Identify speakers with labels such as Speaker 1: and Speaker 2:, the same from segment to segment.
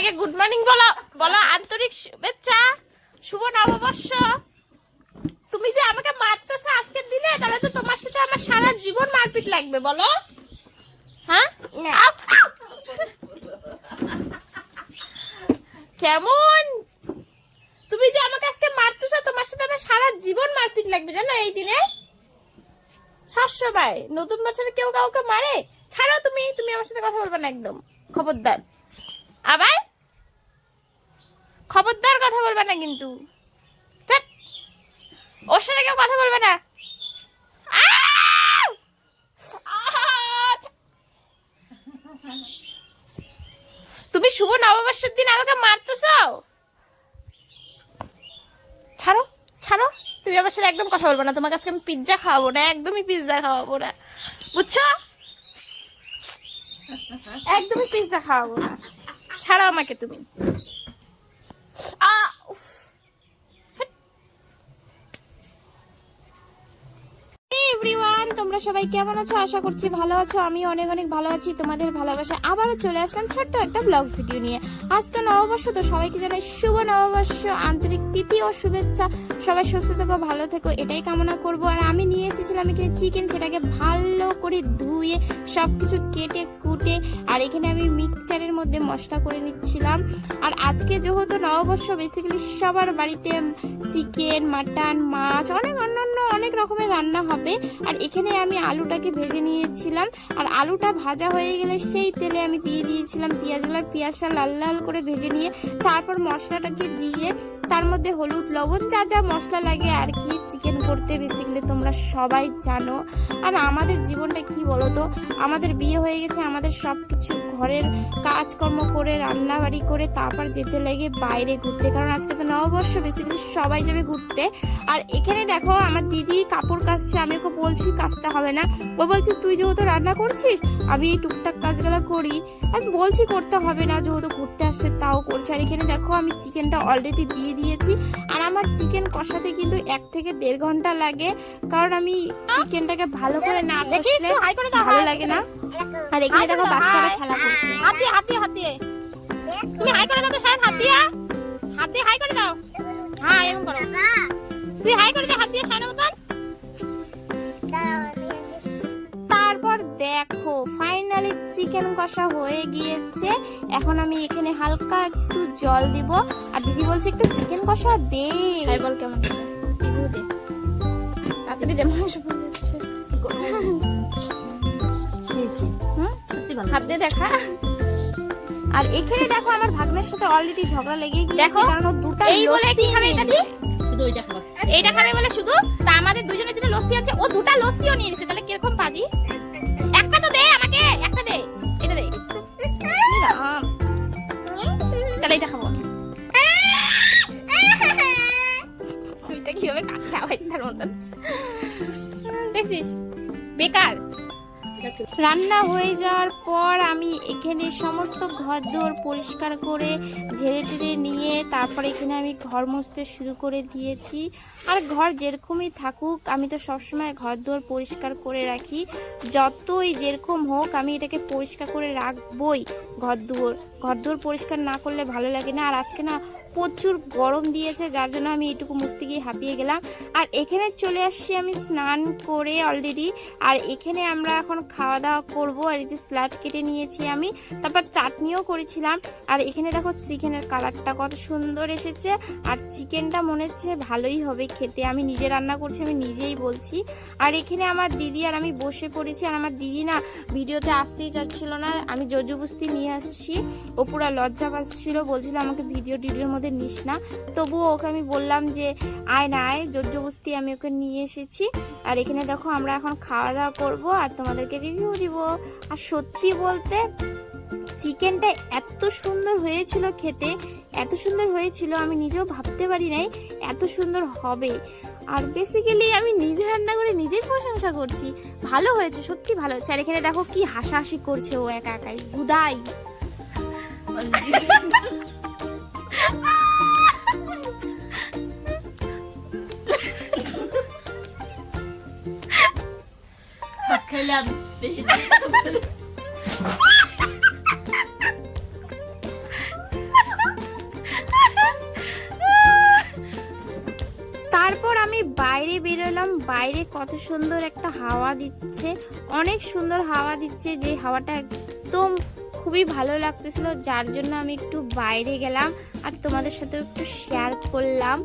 Speaker 1: সবাইকে good morning বলো, বলো আন্তরিক শুভেচ্ছা, শুভ নববর্ষ। তুমি যে আমাকে মারতেছো আজকের দিনে, তাহলে তো তোমার সাথে আমার সারা জীবন মারপিট লাগবে, বলো। হ্যাঁ কেমন? তুমি যে আমাকে আজকে মারতেছো, তোমার সাথে আমার সারা জীবন মারপিট লাগবে, জানো? এই দিনে সবসময় নতুন বছরে কেউ কাউকে মারে? ছাড়ো, তুমি তুমি আমার সাথে কথা বলবে না একদম, খবরদার। আবার খবরদার কথা বলবে না কিন্তু, ওর সাথে কেউ কথা বলবে না। তুমি শুভ নববর্ষের দিন আমাকে মারতেছো? ছাড়ো ছাড়ো, তুমি আমার সাথে একদম কথা বলবো না। তোমার কাছে আমি পিৎজা খাওয়াবো না, একদমই পিৎজা খাওয়াবো না, বুঝছো? একদমই পিৎজা খাওয়াবো না, ছাড়ো আমাকে তুমি। এভরিওয়ান, তোমরা সবাই কেমন আছো? আশা করছি ভালো আছো। আমি অনেক অনেক ভালো আছি। তোমাদের ভালোবাসা আবারও চলে আসলাম ছোট্ট একটা ব্লগ ভিডিও নিয়ে। আজ তো নববর্ষ, তো সবাইকে জানাই শুভ নববর্ষ, আন্তরিক প্রীতি ও শুভেচ্ছা। সবাই সুস্থ থেকো, ভালো থেকো, এটাই কামনা করব। আর আমি নিয়ে এসেছিলাম এখানে চিকেন, সেটাকে ভালো করে ধুয়ে সবকিছু কেটে কুটে, আর এখানে আমি মিক্সচারের মধ্যে মশলা করে নিচ্ছিলাম। আর আজকে যেহেতু নববর্ষ, বেসিক্যালি সবার বাড়িতে চিকেন, মাটন, মাছ, অনেক রকমের রান্না হবে। আর এখানে আমি আলুটাকে ভেজে নিয়েছিলাম, আর আলুটা ভাজা হয়ে গেলে সেই তেলে আমি দিয়ে দিয়েছিলাম পেঁয়াজটা লাল লাল করে ভেজে নিয়ে, তারপর মশলাটাকে দিয়ে তার মধ্যে হলুদ, লবণ, যা যা মশলা লাগে আর কি চিকেন করতে, বেসিক্যালি তোমরা সবাই জানো। আর আমাদের জীবনটা কি বলো তো, আমাদের বিয়ে হয়ে গেছে, আমাদের সব কিছু ঘরের কাজকর্ম করে, রান্নাবাড়ি করে, তারপর যেতে লাগে বাইরে ঘুরতে, কারণ আজকে তো নববর্ষ, বেসিক্যালি সবাই যাবে ঘুরতে। আর এখানে দেখো আমার দিদি কাপড় কাচছে, আমি ওকে বলছি কাচতে হবে না, ও বলছে তুই যেহেতু রান্না করছিস আমি এই টুকটাক কাজগুলো করি। আমি বলছি করতে হবে না, যেহেতু ঘুরতে আসছে তাও করছে। আর এখানে দেখো আমি চিকেনটা অলরেডি দিয়ে দিয়েছি। আর আমার চিকেন কষাতে কিন্তু 1 থেকে 1.5 ঘন্টা লাগে, কারণ আমি চিকেনটাকে ভালো করে না কষলে ভালো লাগে না। আর এখানে দেখো বাচ্চারা খেলা করছে, হাত দিয়ে তুমি হাই করে দাও তো, শায়ন হাত দিয়ে হাই করে দাও। হ্যাঁ এরকম করো, তুই হাই করে দে হাত দিয়ে শায়নের মতন। তারপর দেখো ফাইনালি চিকেন কষা হয়ে গিয়েছে। এখন আমি এখানে হালকা একটু জল দিব। আর দিদি বলছে একটু চিকেন কষা দে, বল কেমন দে, তাড়াতাড়ি দে, মাংস পড়ে যাচ্ছে। হাত দিয়ে দেখা। আর এখানে দেখো আমার ভাগ্নের সাথে অলরেডি ঝগড়া লেগে গিয়েছে, কারণ ও দুটো এই বলে কি খাবে, এটা দি শুধু এইটা খাবে, এইটা খাবে বলে শুধু। তা আমাদের দুজনের জন্য লস্যি আছে, ও দুটো লস্যিও নিয়ে নিছে, তাহলে কিরকম পাজি। একটা তো দে আমাকে, একটা দে, এটা দে, তাহলে এটা খাবো। দুইটা কিভাবে খাওয়াই তার মতন, দেখছিস বেকার। রান্না হয়ে যাওয়ার পর আমি এখানে সমস্ত ঘর দোর পরিষ্কার করে ঝেড়ে টেড়ে নিয়ে তারপর এখানে আমি ঘর মুছতে শুরু করে দিয়েছি। আর ঘর যেরকমই থাকুক, আমি তো সবসময় ঘর দোর পরিষ্কার করে রাখি, যতই যেরকম হোক আমি এটাকে পরিষ্কার করে রাখবই। ঘর দোর পরিষ্কার না করলে ভালো লাগে না। আর আজকে না প্রচুর গরম দিয়েছে, যার জন্য আমি এইটুকু মুছতে গিয়ে হাঁপিয়ে গেলাম। আর এখানে চলে আসছি আমি স্নান করে অলরেডি। আর এখানে আমরা এখন খাওয়া দাওয়া করবো। আর এই যে স্যালাড কেটে নিয়েছি আমি, তারপর চাটনিও করেছিলাম। আর এখানে দেখো চিকেনের কালারটা কত সুন্দর এসেছে, আর চিকেনটা মনে হচ্ছে ভালোই হবে খেতে। আমি নিজে রান্না করছি, আমি নিজেই বলছি। আর এখানে আমার দিদি আর আমি বসে পড়েছি। আর আমার দিদি না ভিডিওতে আসতেই চাচ্ছিল না, আমি জোরজবস্তি নিয়ে আসছি। ও পুরা লজ্জা পাচ্ছিল, বলছিল আমাকে ভিডিওর মধ্যে নিস না। তবুও ওকে আমি বললাম যে আয় না আয়, জোরজবস্তি আমি ওকে নিয়ে এসেছি। আর এখানে দেখো আমরা এখন খাওয়া দাওয়া করবো আর তোমাদেরকে রিভিউ দিব। আর সত্যি বলতে চিকেনটা এত সুন্দর হয়েছিল খেতে, এত সুন্দর হয়েছিল আমি নিজেও ভাবতে পারি নাই এত সুন্দর হবে। আর বেসিক্যালি আমি নিজে রান্না করে নিজেই প্রশংসা করছি, ভালো হয়েছে, সত্যি ভালো হয়েছে। আর এখানে দেখো কি হাসাহাসি করছে ও একা একাই, গুদাই।
Speaker 2: খেলাম বেশি
Speaker 1: তারপর আমি বাইরে বেরোলাম। বাইরে কত সুন্দর একটা হাওয়া দিচ্ছে, অনেক সুন্দর হাওয়া দিচ্ছে, যে হাওয়াটা একদম খুবই ভালো লাগতেছিল, যার জন্য আমি একটু বাইরে গেলাম আর তোমাদের সাথে একটু শেয়ার করলাম।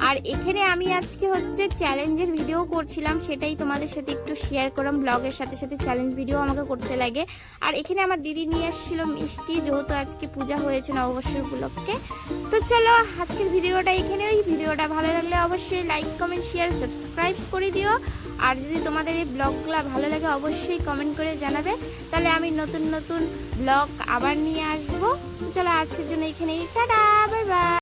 Speaker 1: আর এখানে আমি আজকে হচ্ছে চ্যালেঞ্জের ভিডিও করছিলাম, সেটাই তোমাদের সাথে একটু শেয়ার করলাম। ব্লগের সাথে সাথে চ্যালেঞ্জ ভিডিও আমাকে করতে লাগে। আর এখানে আমার দিদি নিয়ে এসেছিল মিষ্টি, যেহেতু আজকে পূজা হয়েছে নববর্ষের উপলক্ষে। তো চলো আজকের ভিডিওটা এখানে। ওই ভিডিওটা ভালো লাগলে অবশ্যই লাইক কমেন্ট শেয়ার সাবস্ক্রাইব করে দিও। আর যদি তোমাদের এই ব্লগগুলো ভালো লাগে অবশ্যই কমেন্ট করে জানাবে, তাহলে আমি নতুন নতুন ব্লগ আবার নিয়ে আসবো। চলো আজকের জন্য এখানেই, টাটা, বাই বাই।